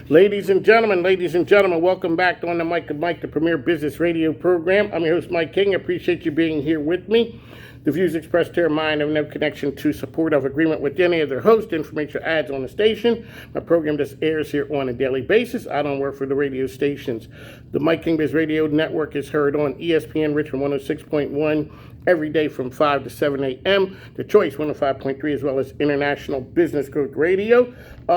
Ladies and gentlemen, welcome back to On the Mic with Mike, the premier business radio program. I'm your host, Mike King. I appreciate you being here with me. The views expressed here are mine. I have no connection to support of agreement with any of their hosts, information, ads on the station. My program just airs here on a daily basis. I don't work for the radio stations. The Mike King Biz Radio Network is heard on ESPN Richmond 106.1 every day from 5 to 7 a.m. The Choice 105.3 as well as International Business Growth Radio.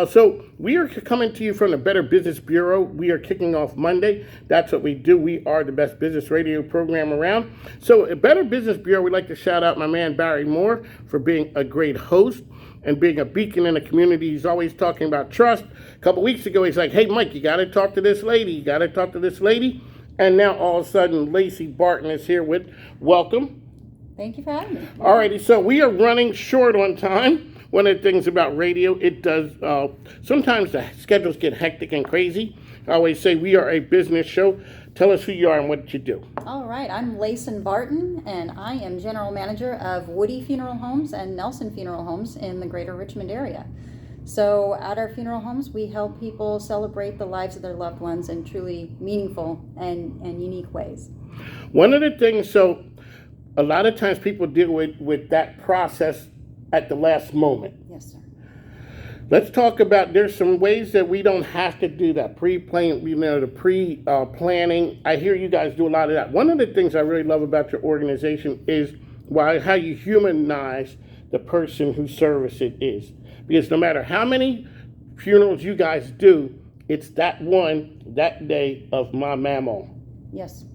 So we are coming to you from the Better Business Bureau. We are kicking off Monday. That's what we do. We are the best business radio program around. So at Better Business Bureau, we'd like to shout out my man Barry Moore for being a great host and being a beacon in the community. He's always talking about trust. A couple weeks ago, he's like, hey, Mike, you got to talk to this lady. You got to talk to this lady. And now all of a sudden, Lacey Barton is here with welcome. Thank you for having me. All righty, so we are running short on time. One of the things about radio, it does, sometimes the schedules get hectic and crazy. I always say we are a business show. Tell us who you are and what you do. All right, I'm Lacey Barton, and I am General Manager of Woody Funeral Homes and Nelson Funeral Homes in the greater Richmond area. So at our funeral homes, we help people celebrate the lives of their loved ones in truly meaningful and unique ways. One of the things, so a lot of times people deal with that process at the last moment. Yes, sir. Let's talk about, there's some ways that we don't have to do that. Pre-planning. I hear you guys do a lot of that. One of the things I really love about your organization is how you humanize the person whose service it is. Because no matter how many funerals you guys do, it's that day of my mama. Yes,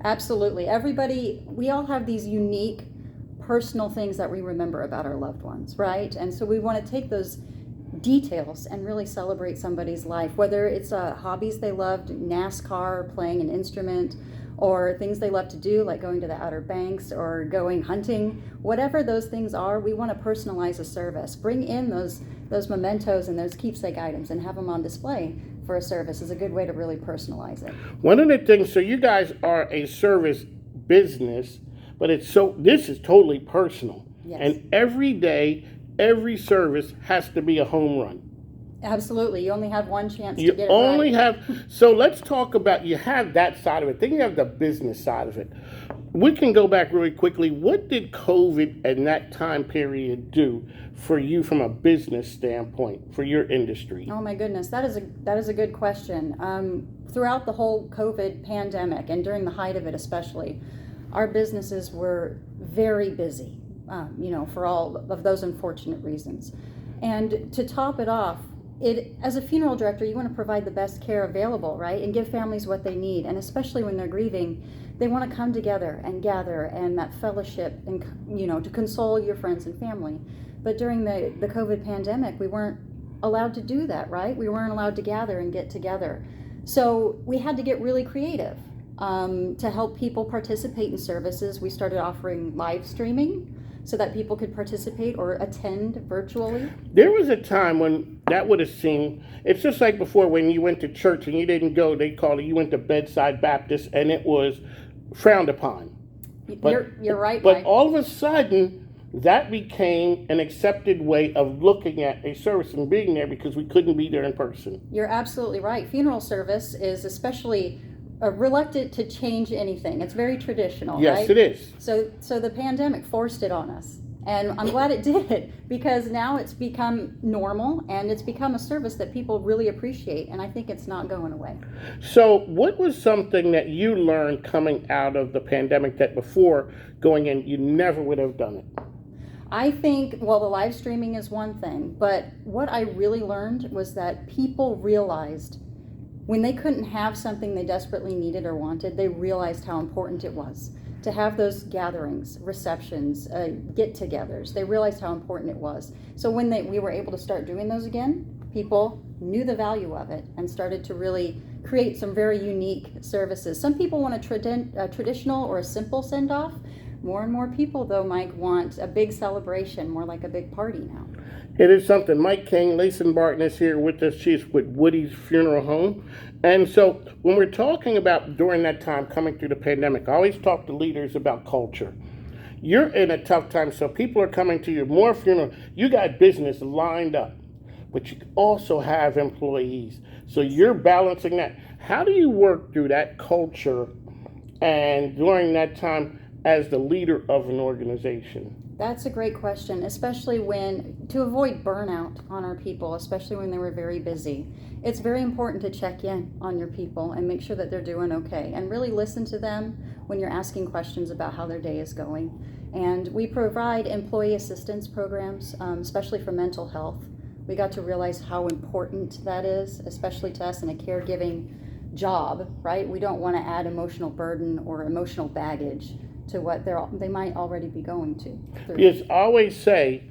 absolutely. We all have these unique personal things that we remember about our loved ones, right? And so we want to take those details and really celebrate somebody's life, whether it's hobbies they loved, NASCAR, playing an instrument, or things they love to do like going to the Outer Banks or going hunting. Whatever those things are, we want to personalize a service. Bring in those mementos and those keepsake items and have them on display for a service is a good way to really personalize it. One of the things, so you guys are a service business, but this is totally personal. Yes. And every day, every service has to be a home run. Absolutely. You only have one chance to get it right. So let's talk about, you have that side of it. Then you have the business side of it. We can go back really quickly. What did COVID and that time period do for you from a business standpoint, for your industry? Oh my goodness, that is a good question. Throughout the whole COVID pandemic and during the height of it especially, our businesses were very busy, for all of those unfortunate reasons. And to top it off, as a funeral director, you want to provide the best care available, right? And give families what they need. And especially when they're grieving, they want to come together and gather and that fellowship and, to console your friends and family. But during the COVID pandemic, we weren't allowed to do that, right? We weren't allowed to gather and get together. So we had to get really creative. To help people participate in services, we started offering live streaming so that people could participate or attend virtually. There was a time when that would have seemed, it's just like before when you went to church and you didn't go, they called it, you went to Bedside Baptist and it was frowned upon. You're right, But Mike. all of a sudden, that became an accepted way of looking at a service and being there because we couldn't be there in person. You're absolutely right. Funeral service is especially reluctant to change anything. It's very traditional, yes, right? It is. So the pandemic forced it on us. And I'm glad it did, because now it's become normal and it's become a service that people really appreciate, and I think it's not going away. So what was something that you learned coming out of the pandemic that before going in, you never would have done it? I think, the live streaming is one thing, but what I really learned was that people realized when they couldn't have something they desperately needed or wanted, they realized how important it was to have those gatherings, receptions, get-togethers. They realized how important it was. So when we were able to start doing those again, people knew the value of it and started to really create some very unique services. Some people want a traditional or a simple send-off. More and more people, though, Mike, want a big celebration, more like a big party now. It is something. Mike King, Lacey Barton is here with us. She's with Woody's Funeral Home. And so when we're talking about during that time coming through the pandemic, I always talk to leaders about culture. You're in a tough time, so people are coming to you, more funeral. You got business lined up, but you also have employees. So you're balancing that. How do you work through that culture and during that time as the leader of an organization? That's a great question, especially to avoid burnout on our people, especially when they were very busy. It's very important to check in on your people and make sure that they're doing okay, and really listen to them when you're asking questions about how their day is going. And we provide employee assistance programs, especially for mental health. We got to realize how important that is, especially to us in a caregiving job, right? We don't want to add emotional burden or emotional baggage to what they might already be going to. Because I always say,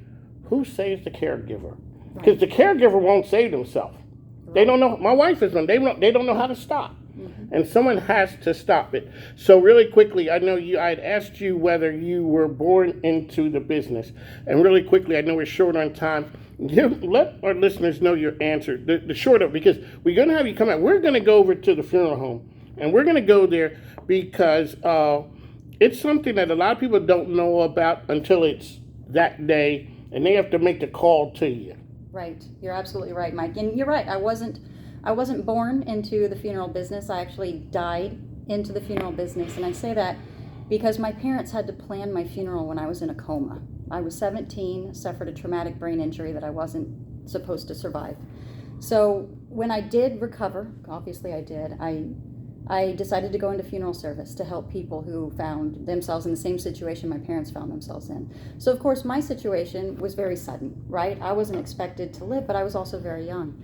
who saves the caregiver? Because the caregiver won't save themselves. Right. They don't know. My wife is one. They don't know how to stop. Mm-hmm. And someone has to stop it. So really quickly, I know I'd asked you whether you were born into the business. And really quickly, I know we're short on time. Let our listeners know your answer. The short of, because we're going to have you come out. We're going to go over to the funeral home. And we're going to go there because it's something that a lot of people don't know about until it's that day, and they have to make the call to you. Right. You're absolutely right, Mike. And you're right. I wasn't born into the funeral business. I actually died into the funeral business. And I say that because my parents had to plan my funeral when I was in a coma. I was 17, suffered a traumatic brain injury that I wasn't supposed to survive. So when I did recover, obviously I did, I decided to go into funeral service to help people who found themselves in the same situation my parents found themselves in. So of course my situation was very sudden, right? I wasn't expected to live, but I was also very young.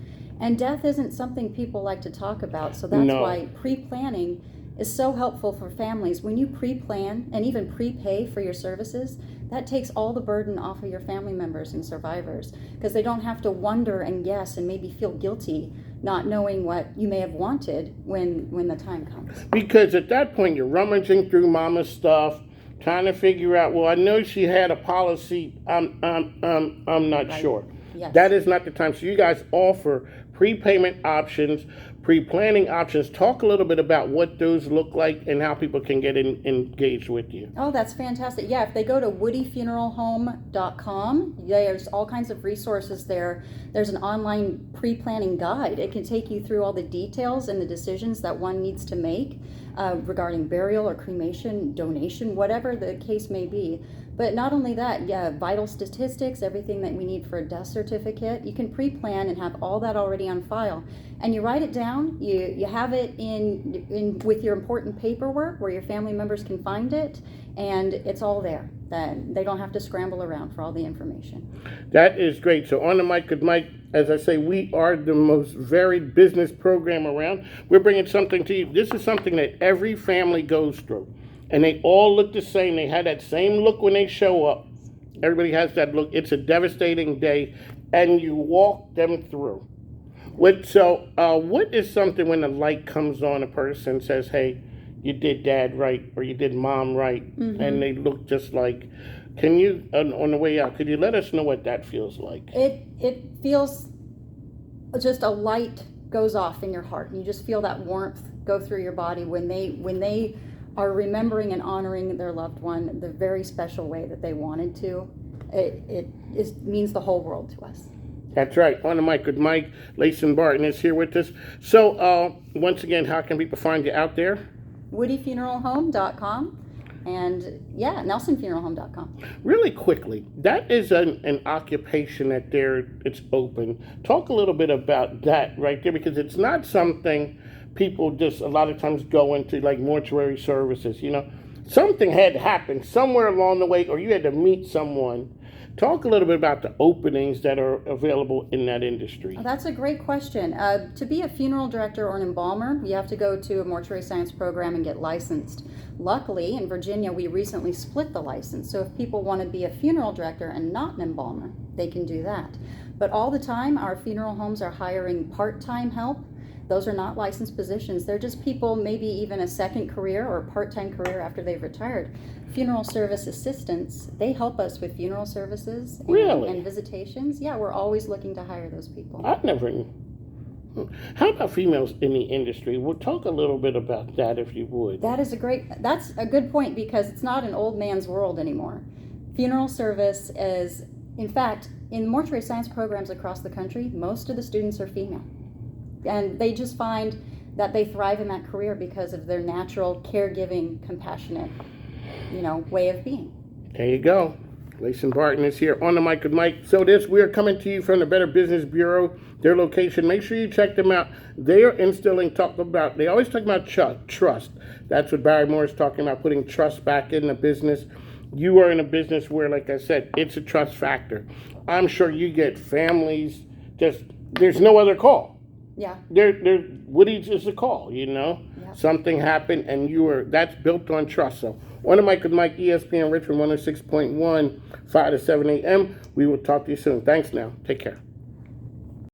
And death isn't something people like to talk about, so that's why pre-planning is so helpful for families. When you pre-plan and even prepay for your services, that takes all the burden off of your family members and survivors, because they don't have to wonder and guess and maybe feel guilty not knowing what you may have wanted when the time comes. Because at that point, you're rummaging through mama's stuff, trying to figure out, well, I know she had a policy, I'm not right. Sure. Yes. That is not the time. So you guys offer prepayment options, pre-planning options. Talk a little bit about what those look like and how people can get engaged with you. Oh, that's fantastic. Yeah, if they go to woodyfuneralhome.com, there's all kinds of resources there. There's an online pre-planning guide. It can take you through all the details and the decisions that one needs to make regarding burial or cremation, donation, whatever the case may be. But not only that, vital statistics, everything that we need for a death certificate, you can pre-plan and have all that already on file. And you write it down, you have it in with your important paperwork where your family members can find it, and it's all there. Then they don't have to scramble around for all the information. That is great. So on the mic with Mike, as I say, we are the most varied business program around. We're bringing something to you. This is something that every family goes through. And they all look the same. They had that same look when they show up. Everybody has that look. It's a devastating day, and you walk them through. What is something when the light comes on, a person says, hey, you did dad right, or you did mom right, mm-hmm. and they look just like, can you, on the way out, could you let us know what that feels like? It feels just a light goes off in your heart, and you just feel that warmth go through your body when they are remembering and honoring their loved one the very special way that they wanted to. It means the whole world to us. That's right. On the mic with Mike. Layson Barton is here with us. So once again, how can people find you out there? woodyfuneralhome.com and nelsonfuneralhome.com. Really quickly, that is an occupation that it's open. Talk a little bit about that right there, because it's not something people just a lot of times go into, like mortuary services. Something had happened somewhere along the way, or you had to meet someone. Talk a little bit about the openings that are available in that industry. Oh, that's a great question. To be a funeral director or an embalmer, you have to go to a mortuary science program and get licensed. Luckily, in Virginia, we recently split the license. So if people want to be a funeral director and not an embalmer, they can do that. But all the time, our funeral homes are hiring part-time help. Those are not licensed positions. They're just people, maybe even a second career or a part-time career after they've retired. Funeral service assistants, they help us with funeral services and visitations. Yeah, we're always looking to hire those people. I've never. How about females in the industry? We'll talk a little bit about that if you would. That's a good point, because it's not an old man's world anymore. Funeral service is, in fact, in mortuary science programs across the country, most of the students are female. and they just find that they thrive in that career because of their natural caregiving, compassionate, way of being. There you go. Lace and Barton is here on the mic with Mike. So we're coming to you from the Better Business Bureau, their location. Make sure you check them out. They are instilling, they always talk about trust. That's what Barry Moore is talking about, putting trust back in the business. You are in a business where, like I said, it's a trust factor. I'm sure you get families, there's no other call. Yeah. Woody's is a call, Yep. Something happened and that's built on trust. So on the mic with Mike, ESPN Richmond 106.1, 5 to 7 a.m. We will talk to you soon. Thanks now. Take care.